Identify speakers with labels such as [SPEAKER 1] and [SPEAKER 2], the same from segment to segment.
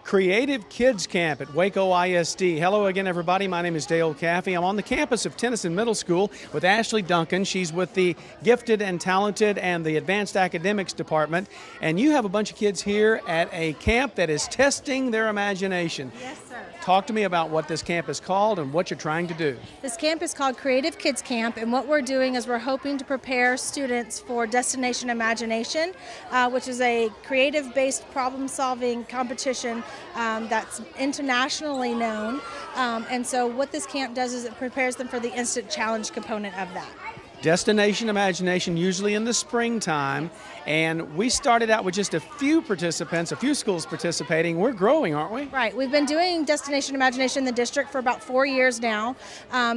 [SPEAKER 1] Creative Kids Camp at Waco ISD. Hello again, everybody. My name is Dale Caffey. I'm on the campus of Tennyson Middle School with Ashley Duncan. She's with the Gifted and Talented and the Advanced Academics Department. And you have a bunch of kids here at a camp that is testing their imagination.
[SPEAKER 2] Yes, sir.
[SPEAKER 1] Talk to me about what this camp is called and what you're trying to do.
[SPEAKER 2] This camp is called Creative Kids Camp, and what we're doing is we're hoping to prepare students for Destination Imagination, which is a creative-based problem-solving competition that's internationally known. And so what this camp does is it prepares them for the instant challenge component of that.
[SPEAKER 1] Destination Imagination, usually in the springtime, and we started out with just a few participants, a few schools participating. We're growing, aren't we?
[SPEAKER 2] Right. We've been doing Destination Imagination in the district for about 4 years now.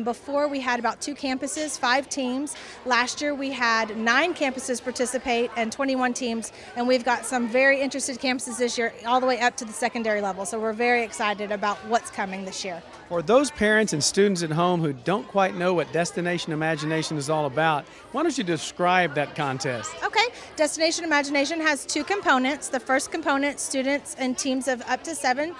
[SPEAKER 2] Before we had about 2 campuses, 5 teams. Last year we had 9 campuses participate and 21 teams, and we've got some very interested campuses this year all the way up to the secondary level. So we're very excited about what's coming this year.
[SPEAKER 1] For those parents and students at home who don't quite know what Destination Imagination is all about, why don't you describe that contest?
[SPEAKER 2] Okay. Destination Imagination has 2 components. The first component, students and teams of up to 7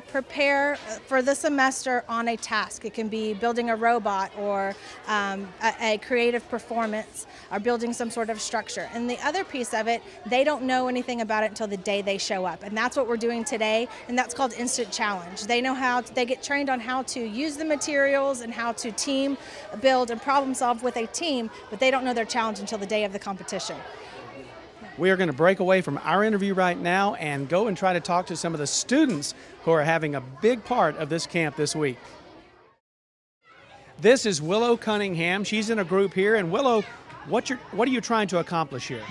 [SPEAKER 2] prepare for the semester on a task. It can be building a robot or a creative performance or building some sort of structure. And the other piece of it, they don't know anything about it until the day they show up. And that's what we're doing today, and that's called Instant Challenge. They know they get trained on how to use the materials and how to team build and problem solve with a team, but they don't know their challenge until the day of the competition.
[SPEAKER 1] We are going to break away from our interview right now and go and try to talk to some of the students who are having a big part of this camp this week. This is Willow Cunningham. She's in a group here. And Willow, what are you trying to accomplish here?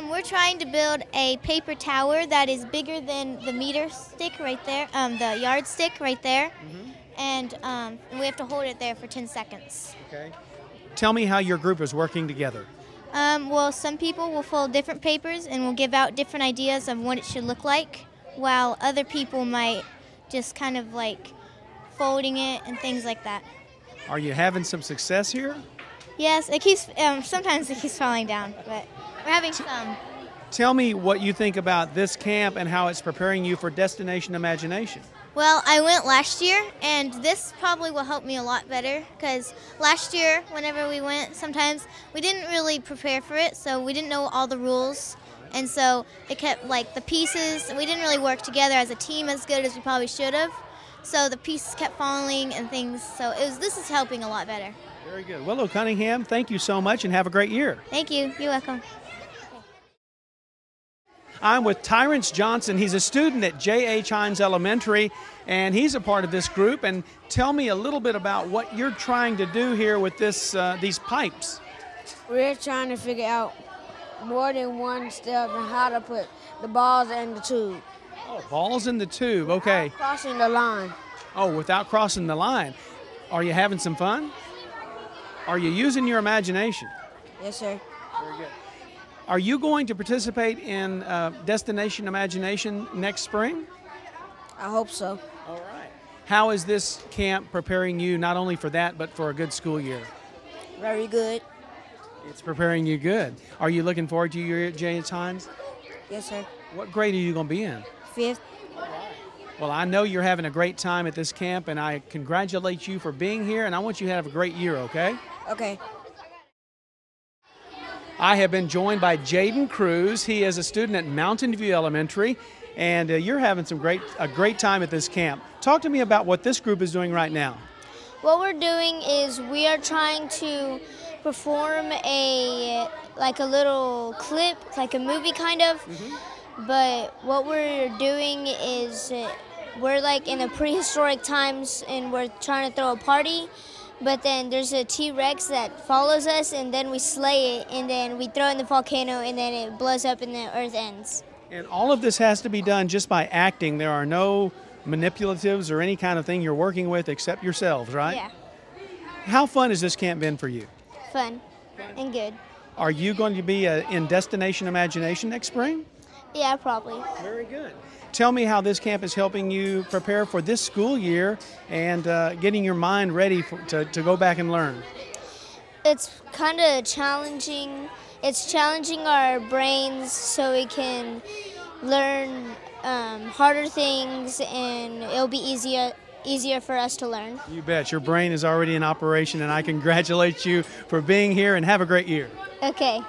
[SPEAKER 3] We're trying to build a paper tower that is bigger than the meter stick right there, the yardstick right there. Mm-hmm. And we have to hold it there for 10 seconds.
[SPEAKER 1] Okay. Tell me how your group is working together.
[SPEAKER 3] Well, some people will fold different papers and will give out different ideas of what it should look like, while other people might just kind of like folding it and things like that.
[SPEAKER 1] Are you having some success here?
[SPEAKER 3] Yes, it keeps, sometimes it keeps falling down, but we're having some.
[SPEAKER 1] Tell me what you think about this camp and how it's preparing you for Destination Imagination.
[SPEAKER 3] Well, I went last year, and this probably will help me a lot better, because last year, whenever we went, sometimes we didn't really prepare for it, so we didn't know all the rules, and so it kept, like, the pieces, we didn't really work together as a team as good as we probably should have, so the pieces kept falling and things, so this is helping a lot better.
[SPEAKER 1] Very good. Willow Cunningham, thank you so much, and have a great year.
[SPEAKER 3] Thank you. You're welcome.
[SPEAKER 1] I'm with Tylars Johnson. He's a student at J.H. Hines Elementary, and he's a part of this group. And tell me a little bit about what you're trying to do here with these pipes.
[SPEAKER 4] We're trying to figure out more than one step on how to put the balls in the tube.
[SPEAKER 1] Oh, balls in the tube, okay.
[SPEAKER 4] Without crossing the line.
[SPEAKER 1] Oh, without crossing the line. Are you having some fun? Are you using your imagination?
[SPEAKER 4] Yes, sir.
[SPEAKER 1] Very good. Are you going to participate in Destination Imagination next spring?
[SPEAKER 4] I hope so.
[SPEAKER 1] All right. How is this camp preparing you not only for that, but for a good school year?
[SPEAKER 4] Very good.
[SPEAKER 1] It's preparing you good. Are you looking forward to your year at J.H. Hines?
[SPEAKER 4] Yes, sir.
[SPEAKER 1] What grade are you going to be in?
[SPEAKER 4] 5th.
[SPEAKER 1] Well, I know you're having a great time at this camp, and I congratulate you for being here, and I want you to have a great year, okay?
[SPEAKER 4] Okay.
[SPEAKER 1] I have been joined by Jaden Cruz. He is a student at Mountain View Elementary, and you're having a great time at this camp. Talk to me about what this group is doing right now.
[SPEAKER 3] What we're doing is we are trying to perform a little clip, like a movie kind of. Mm-hmm. But what we're doing is we're like in the prehistoric times, and we're trying to throw a party. But then there's a T-Rex that follows us, and then we slay it, and then we throw it in the volcano, and then it blows up and the earth ends.
[SPEAKER 1] And all of this has to be done just by acting. There are no manipulatives or any kind of thing you're working with except yourselves, right?
[SPEAKER 3] Yeah.
[SPEAKER 1] How fun has this camp been for you?
[SPEAKER 3] Fun and good.
[SPEAKER 1] Are you going to be in Destination Imagination next spring?
[SPEAKER 3] Yeah, probably.
[SPEAKER 1] Very good. Tell me how this camp is helping you prepare for this school year and getting your mind ready to go back and learn.
[SPEAKER 3] It's kind of challenging. It's challenging our brains so we can learn harder things, and it'll be easier for us to learn.
[SPEAKER 1] You bet. Your brain is already in operation, and I congratulate you for being here, and have a great year.
[SPEAKER 3] Okay.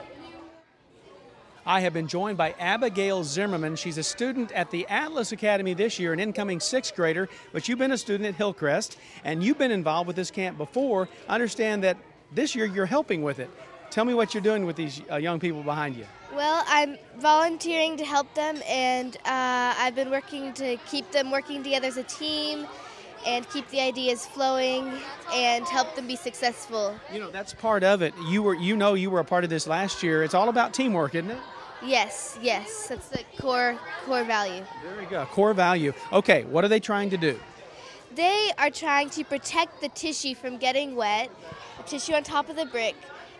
[SPEAKER 1] I have been joined by Abigail Zimmerman. She's a student at the Atlas Academy this year, an incoming 6th grader, but you've been a student at Hillcrest, and you've been involved with this camp before. I understand that this year you're helping with it. Tell me what you're doing with these young people behind you.
[SPEAKER 5] Well, I'm volunteering to help them, and I've been working to keep them working together as a team and keep the ideas flowing and help them be successful.
[SPEAKER 1] You know, that's part of it. You were a part of this last year. It's all about teamwork, isn't it?
[SPEAKER 5] Yes, that's the core value.
[SPEAKER 1] There we go, core value. Okay, what are they trying to do?
[SPEAKER 5] They are trying to protect the tissue from getting wet, the tissue on top of the brick.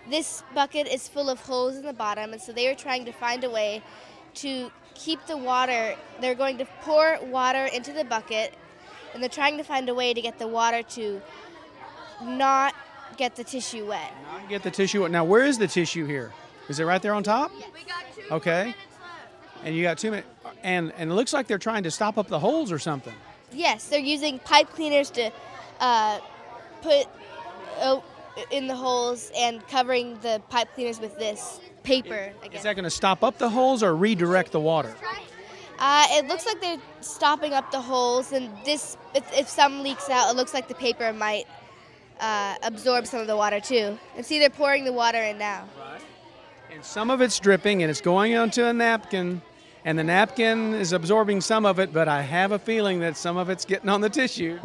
[SPEAKER 5] This bucket is full of holes in the bottom, and so they are trying to find a way to keep the water. They're going to pour water into the bucket, and they're trying to find a way to get the water to not get the tissue wet.
[SPEAKER 1] Not get the tissue wet. Now, where is the tissue here? Is it right there on top?
[SPEAKER 5] Yeah. We got 2
[SPEAKER 1] minutes left. And you got 2 minutes. And it looks like they're trying to stop up the holes or something.
[SPEAKER 5] Yes, they're using pipe cleaners to put in the holes and covering the pipe cleaners with this paper.
[SPEAKER 1] Is that going to stop up the holes or redirect the water?
[SPEAKER 5] It looks like they're stopping up the holes, and if some leaks out, it looks like the paper might absorb some of the water too. And see, they're pouring the water in now.
[SPEAKER 1] Right. And some of it's dripping, and it's going onto a napkin, and the napkin is absorbing some of it, but I have a feeling that some of it's getting on the tissue.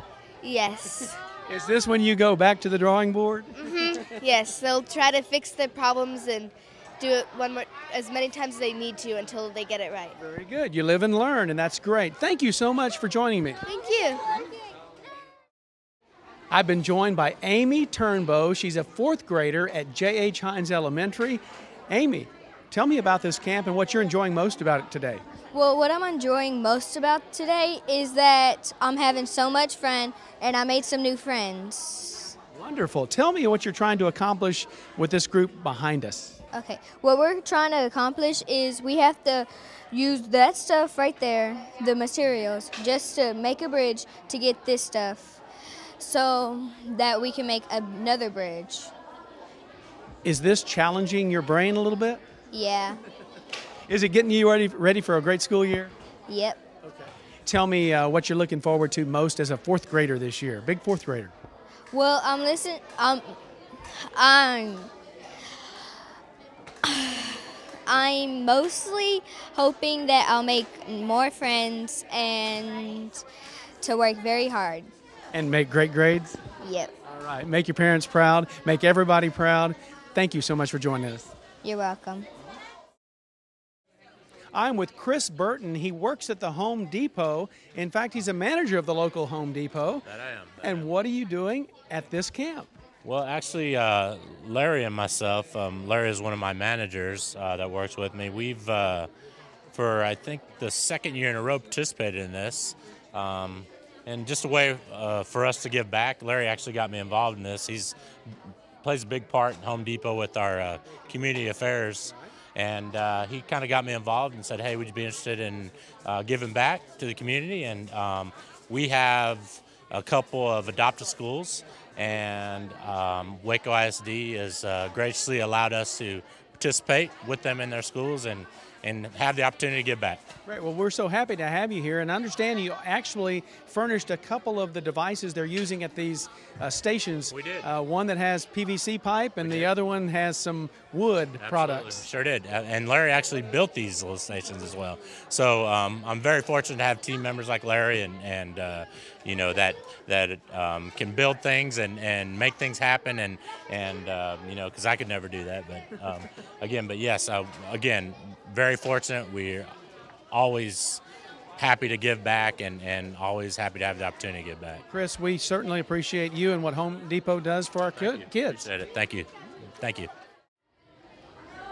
[SPEAKER 5] Yes.
[SPEAKER 1] Is this when you go back to the drawing board?
[SPEAKER 5] Mm-hmm. Yes, they'll try to fix the problems and do it as many times as they need to until they get it right.
[SPEAKER 1] Very good. You live and learn, and that's great. Thank you so much for joining me.
[SPEAKER 5] Thank you.
[SPEAKER 1] I've been joined by Amy Turnbow. She's a 4th grader at J.H. Hines Elementary. Amy, tell me about this camp and what you're enjoying most about it today.
[SPEAKER 6] Well, what I'm enjoying most about today is that I'm having so much fun, and I made some new friends.
[SPEAKER 1] Wonderful. Tell me what you're trying to accomplish with this group behind us.
[SPEAKER 6] Okay, what we're trying to accomplish is we have to use that stuff right there, the materials, just to make a bridge to get this stuff so that we can make another bridge.
[SPEAKER 1] Is this challenging your brain a little bit?
[SPEAKER 6] Yeah.
[SPEAKER 1] Is it getting you ready for a great school year?
[SPEAKER 6] Yep.
[SPEAKER 1] Okay. Tell me what you're looking forward to most as a 4th grader this year, big 4th grader.
[SPEAKER 6] Well, I'm mostly hoping that I'll make more friends and to work very hard.
[SPEAKER 1] And make great grades?
[SPEAKER 6] Yep.
[SPEAKER 1] All right. Make your parents proud. Make everybody proud. Thank you so much for joining us.
[SPEAKER 6] You're welcome.
[SPEAKER 1] I'm with Chris Burton. He works at the Home Depot. In fact, he's a manager of the local Home Depot.
[SPEAKER 7] That I am.
[SPEAKER 1] And what are you doing at this camp?
[SPEAKER 7] Well, actually, Larry and myself, Larry is one of my managers that works with me. We've, for I think the 2nd year in a row, participated in this. And just a way for us to give back. Larry actually got me involved in this. He plays a big part in Home Depot with our community affairs. And he kind of got me involved and said, hey, would you be interested in giving back to the community? And we have a couple of adopted schools, and Waco ISD has graciously allowed us to participate with them in their schools and have the opportunity to give back.
[SPEAKER 1] Great. Well, we're so happy to have you here, and I understand you actually furnished a couple of the devices they're using at these stations.
[SPEAKER 7] We did.
[SPEAKER 1] One that has PVC pipe, and the other one has some wood products.
[SPEAKER 7] Sure did. And Larry actually built these little stations as well. So I'm very fortunate to have team members like Larry and you know, that can build things and make things happen, and you know, because I could never do that. But but yes, again, very fortunate. We're always happy to give back and always happy to have the opportunity to give back.
[SPEAKER 1] Chris, we certainly appreciate you and what Home Depot does for our kids.
[SPEAKER 7] Appreciate it. Thank you. Thank you.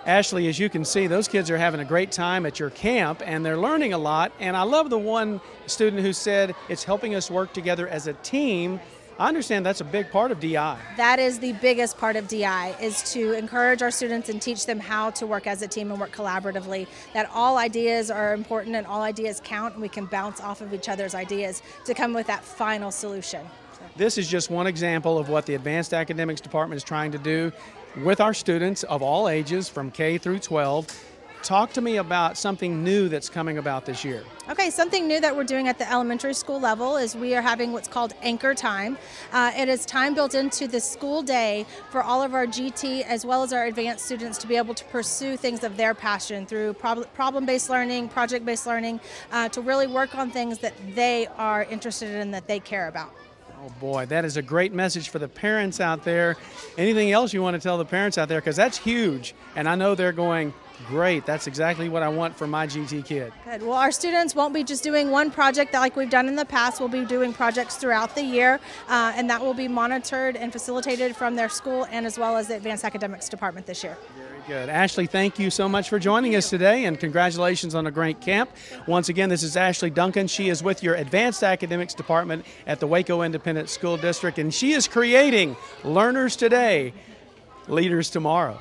[SPEAKER 1] Ashley, as you can see, those kids are having a great time at your camp, and they're learning a lot. And I love the one student who said it's helping us work together as a team I understand that's a big part of DI.
[SPEAKER 2] That is the biggest part of DI, is to encourage our students and teach them how to work as a team and work collaboratively, that all ideas are important and all ideas count, and we can bounce off of each other's ideas to come with that final solution.
[SPEAKER 1] This is just one example of what the Advanced Academics Department is trying to do with our students of all ages from K through 12. Talk to me about something new that's coming about this year.
[SPEAKER 2] Okay, something new that we're doing at the elementary school level is we are having what's called Anchor Time. It is time built into the school day for all of our GT as well as our advanced students to be able to pursue things of their passion through problem-based learning, project-based learning, to really work on things that they are interested in, that they care about.
[SPEAKER 1] Oh boy, that is a great message for the parents out there. Anything else you want to tell the parents out there? Because that's huge, and I know they're going, great, that's exactly what I want for my GT kid.
[SPEAKER 2] Good. Well, our students won't be just doing one project like we've done in the past. We'll be doing projects throughout the year, and that will be monitored and facilitated from their school and as well as the Advanced Academics Department this year.
[SPEAKER 1] Very good. Ashley, thank you so much for joining us today, and congratulations on a great camp. Once again, this is Ashley Duncan. She is with your Advanced Academics Department at the Waco Independent School District, and she is creating learners today, leaders tomorrow.